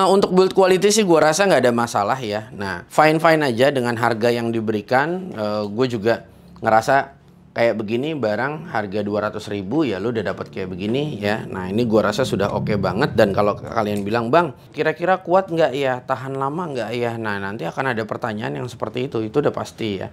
Untuk build quality sih gue rasa nggak ada masalah ya. Nah, fine-fine aja dengan harga yang diberikan. Gue juga ngerasa kayak begini barang harga 200.000 ya lu udah dapat kayak begini ya. Nah, ini gue rasa sudah oke banget. Dan kalau kalian bilang, Bang, kira-kira kuat nggak ya? Tahan lama nggak ya? Nah, nanti akan ada pertanyaan yang seperti itu udah pasti ya.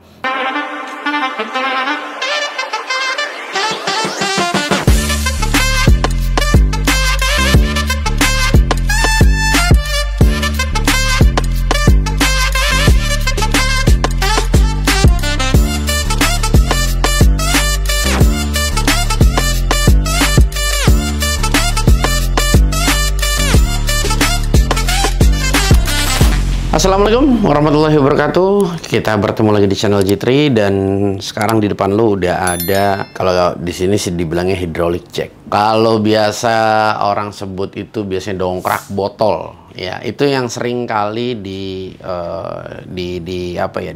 Assalamualaikum warahmatullahi wabarakatuh. Kita bertemu lagi di channel J3 dan sekarang di depan lu udah ada, kalau di sini sih dibilangnya hydraulic jack. Kalau biasa orang sebut itu biasanya dongkrak botol. Ya, itu yang sering kali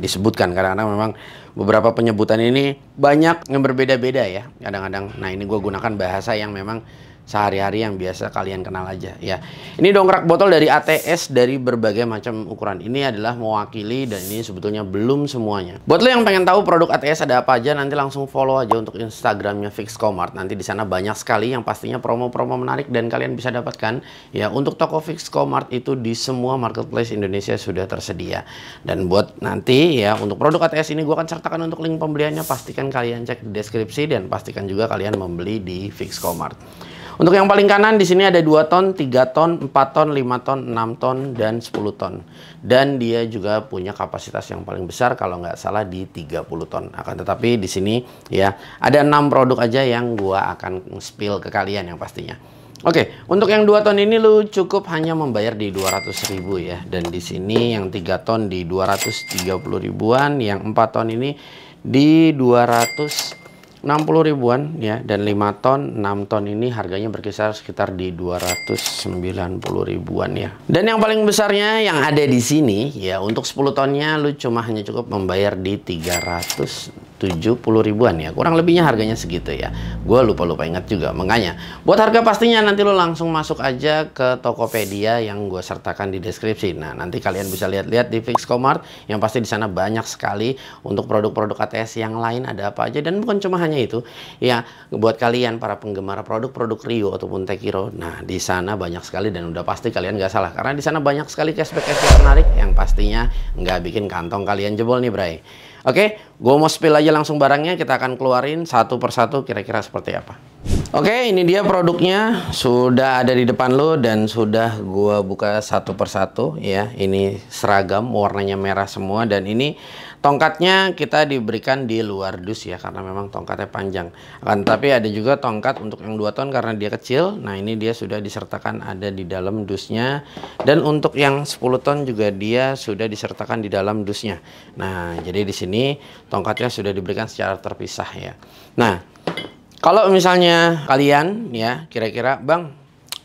disebutkan. Kadang-kadang memang beberapa penyebutan ini banyak yang berbeda-beda ya. Kadang-kadang, nah ini gue gunakan bahasa yang memang sehari-hari yang biasa kalian kenal aja ya. Ini dongkrak botol dari ATS dari berbagai macam ukuran. Ini adalah mewakili dan ini sebetulnya belum semuanya. Buat lo yang pengen tahu produk ATS ada apa aja, nanti langsung follow aja untuk Instagramnya Fixcomart. Nanti di sana banyak sekali yang pastinya promo-promo menarik dan kalian bisa dapatkan ya. Untuk toko Fixcomart itu di semua marketplace Indonesia sudah tersedia. Dan buat nanti ya untuk produk ATS ini gue akan sertakan untuk link pembeliannya. Pastikan kalian cek di deskripsi dan pastikan juga kalian membeli di Fixcomart. Untuk yang paling kanan di sini ada 2 ton, 3 ton, 4 ton, 5 ton, 6 ton, dan 10 ton. Dan dia juga punya kapasitas yang paling besar kalau nggak salah di 30 ton. Akan tetapi di sini ya ada 6 produk aja yang gua akan spill ke kalian yang pastinya. Oke, untuk yang 2 ton ini lu cukup hanya membayar di 200.000 ya. Dan di sini yang 3 ton di 230 ribuan, yang 4 ton ini di 260 ribuan ya, dan 5 ton 6 ton ini harganya berkisar sekitar di 290 ribuan ya. Dan yang paling besarnya yang ada di sini ya, untuk 10 tonnya lu hanya cukup membayar di 370 ribuan ya. Kurang lebihnya harganya segitu ya. Gue lupa ingat juga. Makanya buat harga pastinya nanti lu langsung masuk aja ke Tokopedia yang gue sertakan di deskripsi. Nah, nanti kalian bisa lihat-lihat di Fixcomart yang pasti di sana banyak sekali untuk produk-produk ATS yang lain ada apa aja. Dan bukan cuma hanya itu ya, buat kalian para penggemar produk-produk Rio ataupun Tekiro, nah di sana banyak sekali dan udah pasti kalian nggak salah karena di sana banyak sekali cashback menarik yang pastinya nggak bikin kantong kalian jebol nih, Bray. Oke, gue mau spill aja langsung barangnya, kita akan keluarin satu persatu kira-kira seperti apa. Oke, ini dia produknya sudah ada di depan lo dan sudah gue buka satu persatu ya. Ini seragam, warnanya merah semua dan ini tongkatnya kita diberikan di luar dus ya karena memang tongkatnya panjang. Akan tapi ada juga tongkat untuk yang 2 ton karena dia kecil. Nah, ini dia sudah disertakan ada di dalam dusnya. Dan untuk yang 10 ton juga dia sudah disertakan di dalam dusnya. Nah, jadi di sini tongkatnya sudah diberikan secara terpisah ya. Nah, kalau misalnya kalian ya kira-kira, Bang,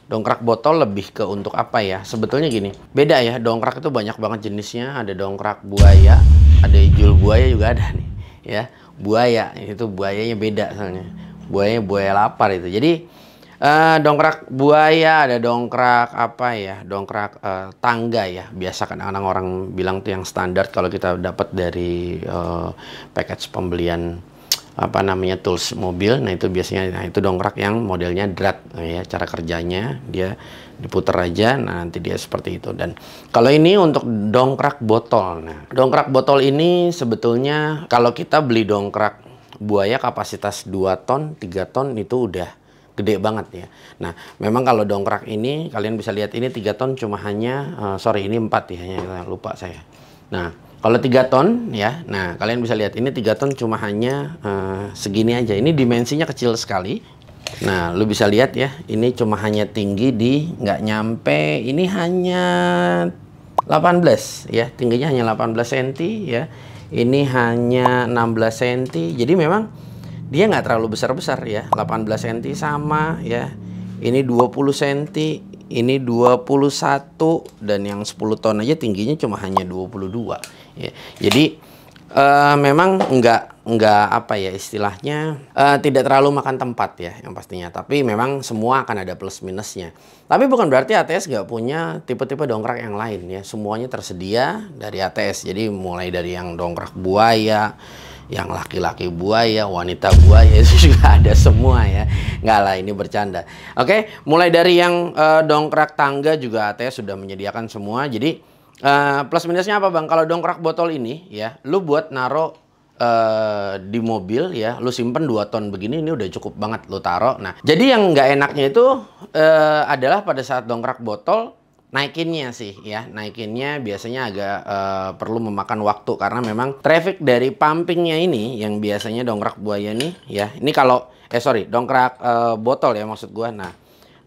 dongkrak botol lebih ke untuk apa ya? Sebetulnya gini, beda ya, dongkrak itu banyak banget jenisnya. Ada dongkrak buaya, ada ijul buaya juga ada nih ya. Buaya itu buayanya beda soalnya, buayanya buaya lapar itu. Jadi dongkrak buaya, ada dongkrak apa ya, dongkrak tangga ya. Biasa kadang-kadang orang bilang tuh yang standar kalau kita dapat dari package pembelian apa namanya tools mobil. Nah itu biasanya, nah itu dongkrak yang modelnya drat ya. Cara kerjanya dia diputar aja, nah nanti dia seperti itu. Dan kalau ini untuk dongkrak botol, nah dongkrak botol ini sebetulnya kalau kita beli dongkrak buaya kapasitas 2 ton 3 ton itu udah gede banget ya. Nah memang kalau dongkrak ini kalian bisa lihat ini 3 ton cuma hanya sorry ini 4 ya, lupa saya. Nah kalau 3 ton ya, nah kalian bisa lihat ini 3 ton cuma hanya segini aja. Ini dimensinya kecil sekali. Nah, lu bisa lihat ya, ini cuma hanya tinggi di nggak nyampe, ini hanya 18 ya, tingginya hanya 18 cm ya. Ini hanya 16 cm. Jadi memang dia nggak terlalu besar-besar ya. 18 cm sama ya. Ini 20 cm. Ini 21 dan yang 10 ton aja tingginya cuma hanya 22 ya. Jadi memang nggak nggak apa ya istilahnya, tidak terlalu makan tempat ya yang pastinya. Tapi memang semua akan ada plus minusnya. Tapi bukan berarti ATS nggak punya tipe-tipe dongkrak yang lain ya. Semuanya tersedia dari ATS. Jadi mulai dari yang dongkrak buaya, yang laki-laki buaya, wanita buaya, itu juga ada semua ya. Nggak lah, ini bercanda. Oke, mulai dari yang dongkrak tangga juga ATS sudah menyediakan semua. Jadi plus minusnya apa bang? Kalau dongkrak botol ini ya, lu buat naro di mobil ya, lu simpen 2 ton begini, ini udah cukup banget lu taruh. Nah, jadi yang nggak enaknya itu adalah pada saat dongkrak botol naikinnya sih ya, naikinnya biasanya agak perlu memakan waktu karena memang traffic dari pumpingnya ini yang biasanya dongkrak buaya nih ya, ini kalau sorry dongkrak botol ya maksud gua. Nah,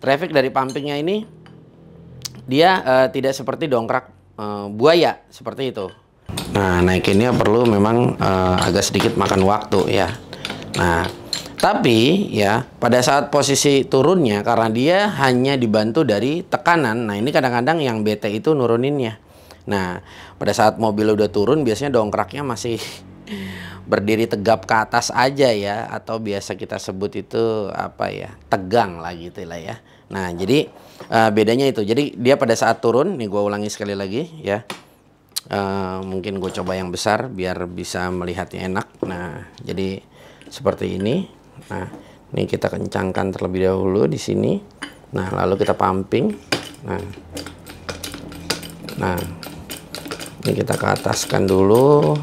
traffic dari pumpingnya ini dia tidak seperti dongkrak buaya seperti itu. Nah, naikinnya perlu memang agak sedikit makan waktu ya. Nah, tapi ya pada saat posisi turunnya karena dia hanya dibantu dari tekanan. Nah, ini kadang-kadang yang bete itu nuruninnya. Nah, pada saat mobil udah turun biasanya dongkraknya masih berdiri tegap ke atas aja ya, atau biasa kita sebut itu apa ya, tegang lah gitu lah ya. Nah, jadi bedanya itu. Jadi dia pada saat turun, nih gue ulangi sekali lagi ya. Mungkin gue coba yang besar biar bisa melihatnya enak. Nah, jadi seperti ini. Nah, ini kita kencangkan terlebih dahulu di sini. Nah, lalu kita pumping. Nah, ini kita ke ataskan dulu.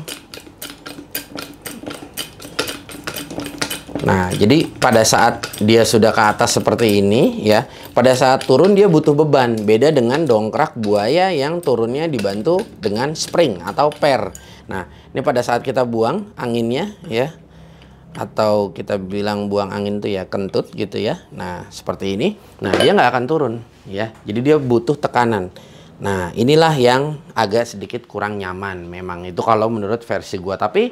Nah, jadi pada saat dia sudah ke atas seperti ini ya, pada saat turun dia butuh beban. Beda dengan dongkrak buaya yang turunnya dibantu dengan spring atau per. Nah, ini pada saat kita buang anginnya ya, atau kita bilang buang angin tuh ya kentut gitu ya. Nah, seperti ini. Nah, dia nggak akan turun ya. Jadi dia butuh tekanan. Nah, inilah yang agak sedikit kurang nyaman. Memang itu kalau menurut versi gua. Tapi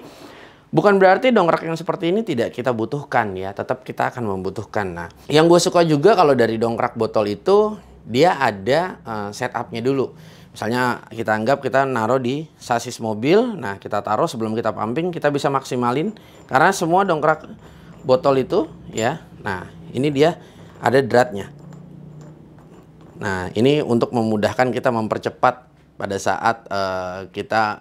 bukan berarti dongkrak yang seperti ini tidak kita butuhkan ya, tetap kita akan membutuhkan. Nah, yang gue suka juga kalau dari dongkrak botol itu, dia ada setupnya dulu. Misalnya kita anggap kita naruh di sasis mobil, nah kita taruh sebelum kita pumping, kita bisa maksimalin. Karena semua dongkrak botol itu ya, nah ini dia ada dratnya. Nah, ini untuk memudahkan kita mempercepat pada saat kita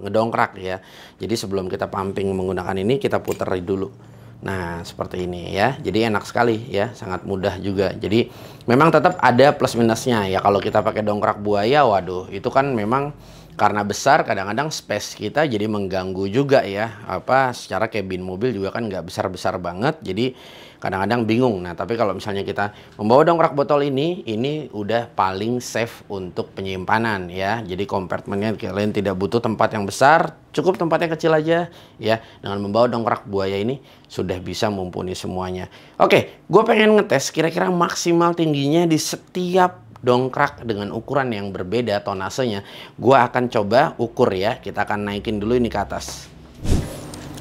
ngedongkrak ya. Jadi sebelum kita pumping menggunakan ini, kita putar dulu. Nah, seperti ini ya. Jadi enak sekali ya, sangat mudah juga. Jadi memang tetap ada plus minusnya ya. Kalau kita pakai dongkrak buaya, waduh, itu kan memang karena besar, kadang-kadang space kita jadi mengganggu juga ya. Apa secara kabin mobil juga kan nggak besar-besar banget. Jadi kadang-kadang bingung. Nah, tapi kalau misalnya kita membawa dongkrak botol ini udah paling safe untuk penyimpanan ya. Jadi kompartemennya kalian tidak butuh tempat yang besar, cukup tempatnya kecil aja ya. Dengan membawa dongkrak buaya ini sudah bisa mumpuni semuanya. Oke, gue pengen ngetes kira-kira maksimal tingginya di setiap dongkrak dengan ukuran yang berbeda tonasenya. Gue akan coba ukur ya. Kita akan naikin dulu ini ke atas.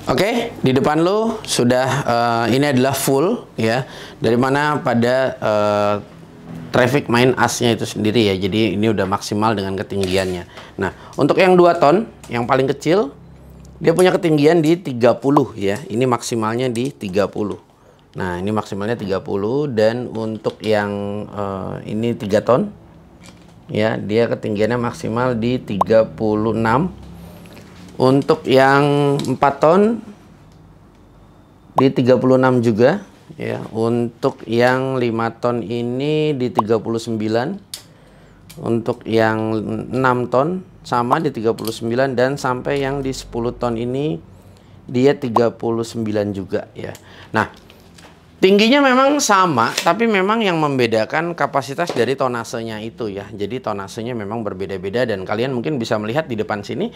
Oke, di depan lo sudah ini adalah full ya. Dari mana pada traffic main asnya itu sendiri ya. Jadi ini udah maksimal dengan ketinggiannya. Nah, untuk yang 2 ton, yang paling kecil dia punya ketinggian di 30 ya. Ini maksimalnya di 30. Nah, ini maksimalnya 30, dan untuk yang ini 3 ton ya, dia ketinggiannya maksimal di 36. Untuk yang 4 ton di 36 juga ya. Untuk yang 5 ton ini di 39. Untuk yang 6 ton sama di 39, dan sampai yang di 10 ton ini dia 39 juga ya. Nah, tingginya memang sama, tapi memang yang membedakan kapasitas dari tonasenya itu ya. Jadi tonasenya memang berbeda-beda, dan kalian mungkin bisa melihat di depan sini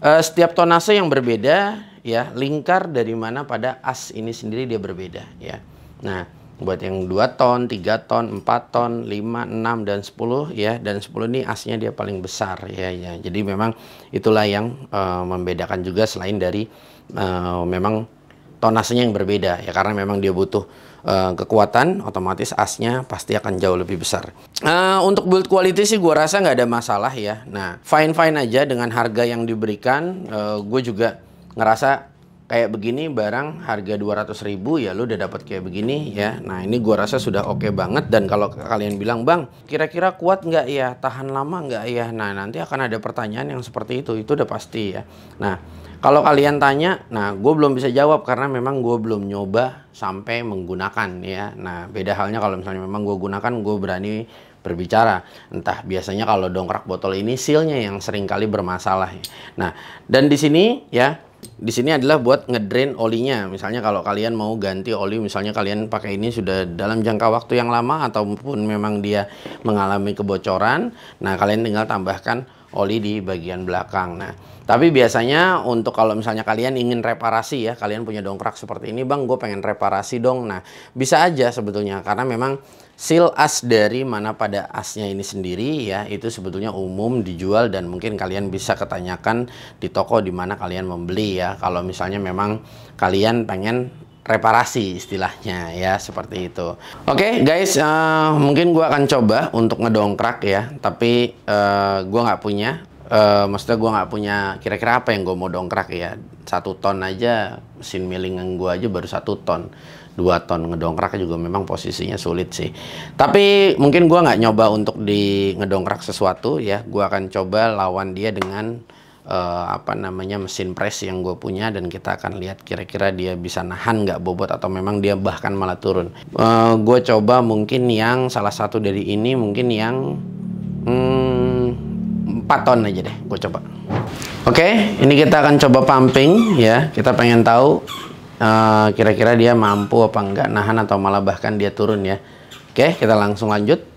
setiap tonase yang berbeda ya, lingkar dari mana pada as ini sendiri dia berbeda ya. Nah, buat yang 2 ton, 3 ton, 4 ton, 5, 6, dan 10 ya. Dan 10 ini asnya dia paling besar ya. Jadi memang itulah yang membedakan juga, selain dari memang tonasenya yang berbeda ya, karena memang dia butuh kekuatan, otomatis asnya pasti akan jauh lebih besar. Untuk build quality sih gue rasa nggak ada masalah ya. Nah, fine aja dengan harga yang diberikan. Gue juga ngerasa kayak begini barang harga 200.000 ya lu udah dapat kayak begini ya. Nah ini gua rasa sudah oke banget. Dan kalau kalian bilang, bang kira-kira kuat nggak ya, tahan lama nggak ya, nah nanti akan ada pertanyaan yang seperti itu udah pasti ya. Nah kalau kalian tanya, nah gue belum bisa jawab karena memang gue belum nyoba sampai menggunakan ya. Nah beda halnya kalau misalnya memang gue gunakan, gue berani berbicara. Entah biasanya kalau dongkrak botol ini sealnya yang sering kali bermasalah ya. Nah dan di sini ya, di sini adalah buat ngedrain olinya. Misalnya kalau kalian mau ganti oli, misalnya kalian pakai ini sudah dalam jangka waktu yang lama ataupun memang dia mengalami kebocoran, nah kalian tinggal tambahkan oli di bagian belakang. Nah tapi biasanya untuk kalau misalnya kalian ingin reparasi ya, kalian punya dongkrak seperti ini, bang gue pengen reparasi dong. Nah bisa aja sebetulnya, karena memang seal as dari mana pada asnya ini sendiri ya, itu sebetulnya umum dijual dan mungkin kalian bisa ketanyakan di toko di mana kalian membeli ya, kalau misalnya memang kalian pengen reparasi istilahnya ya, seperti itu. Oke guys, mungkin gua akan coba untuk ngedongkrak ya, tapi gua nggak punya, maksudnya gua nggak punya kira-kira apa yang gue mau dongkrak ya. 1 ton aja, mesin milling gua aja baru 1 ton. 2 ton ngedongkrak juga memang posisinya sulit sih. Tapi mungkin gua nggak nyoba untuk di ngedongkrak sesuatu ya, gua akan coba lawan dia dengan apa namanya, mesin press yang gue punya, dan kita akan lihat kira-kira dia bisa nahan nggak bobot atau memang dia bahkan malah turun. Gue coba mungkin yang salah satu dari ini, mungkin yang 4 ton aja deh gue coba. Oke, ini kita akan coba pumping ya, kita pengen tahu kira-kira dia mampu apa enggak nahan atau malah bahkan dia turun ya. Oke, kita langsung lanjut.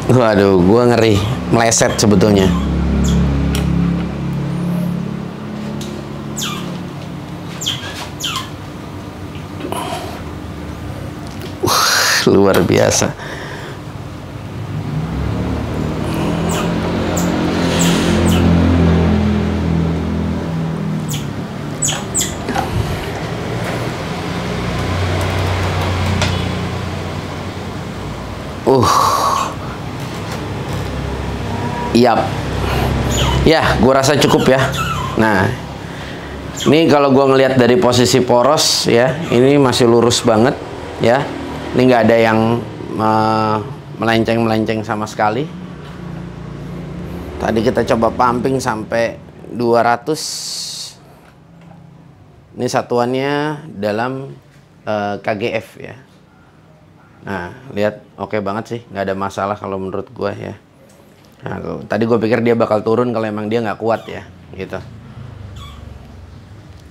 Waduh, gua ngeri meleset sebetulnya. Luar biasa. Yap. Ya, gua rasa cukup ya. Nah, ini kalau gua ngelihat dari posisi poros ya, ini masih lurus banget ya. Ini nggak ada yang melenceng-melenceng sama sekali. Tadi kita coba pumping sampai 200. Ini satuannya dalam kgf ya. Nah, lihat oke banget sih, nggak ada masalah kalau menurut gua ya. Nah, tadi gue pikir dia bakal turun kalau emang dia nggak kuat ya, gitu.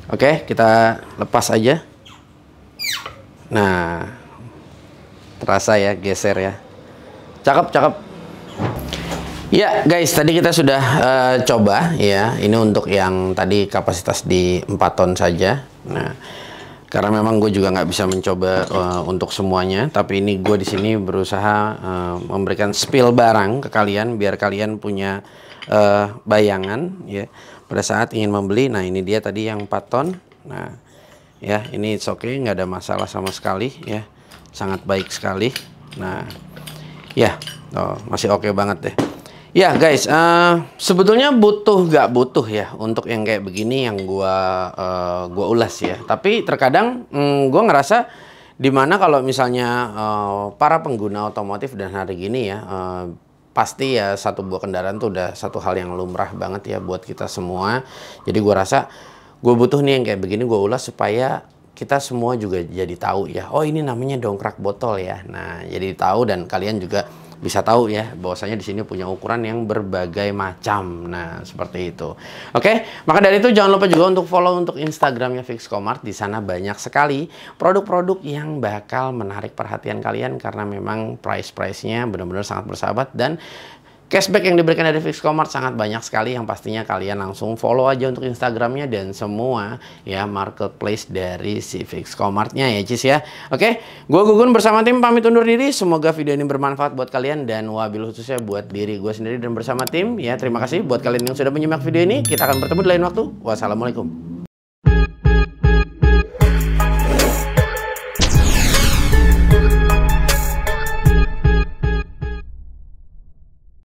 Oke, kita lepas aja. Nah, terasa ya, geser ya. Cakep, cakep. Ya guys, tadi kita sudah coba ya. Ini untuk yang tadi kapasitas di 4 ton saja. Nah, karena memang gue juga nggak bisa mencoba untuk semuanya, tapi ini gue di sini berusaha memberikan spill barang ke kalian biar kalian punya bayangan ya pada saat ingin membeli. Nah ini dia tadi yang 4 ton. Nah ya ini it's okay, nggak ada masalah sama sekali ya, sangat baik sekali. Nah ya masih oke banget deh. Ya guys, sebetulnya butuh nggak butuh ya untuk yang kayak begini yang gua ulas ya. Tapi terkadang gua ngerasa dimana kalau misalnya para pengguna otomotif dan hari gini ya, pasti ya satu buah kendaraan tuh udah satu hal yang lumrah banget ya buat kita semua. Jadi gua rasa gua butuh nih yang kayak begini gua ulas supaya kita semua juga jadi tahu ya. Oh ini namanya dongkrak botol ya. Nah jadi tahu, dan kalian juga bisa tahu ya bahwasanya di sini punya ukuran yang berbagai macam. Nah seperti itu. Oke, maka dari itu jangan lupa juga untuk follow untuk Instagramnya Fixcomart. Di sana banyak sekali produk-produk yang bakal menarik perhatian kalian karena memang price-nya benar-benar sangat bersahabat, dan Cashback yang diberikan dari Fixcomart sangat banyak sekali, yang pastinya kalian langsung follow aja untuk Instagramnya dan semua ya marketplace dari si Fixcomartnya ya Cis ya. Oke, gue Gugun bersama tim pamit undur diri. Semoga video ini bermanfaat buat kalian dan wabil khususnya buat diri gue sendiri dan bersama tim ya. Terima kasih buat kalian yang sudah menyimak video ini. Kita akan bertemu di lain waktu. Wassalamualaikum.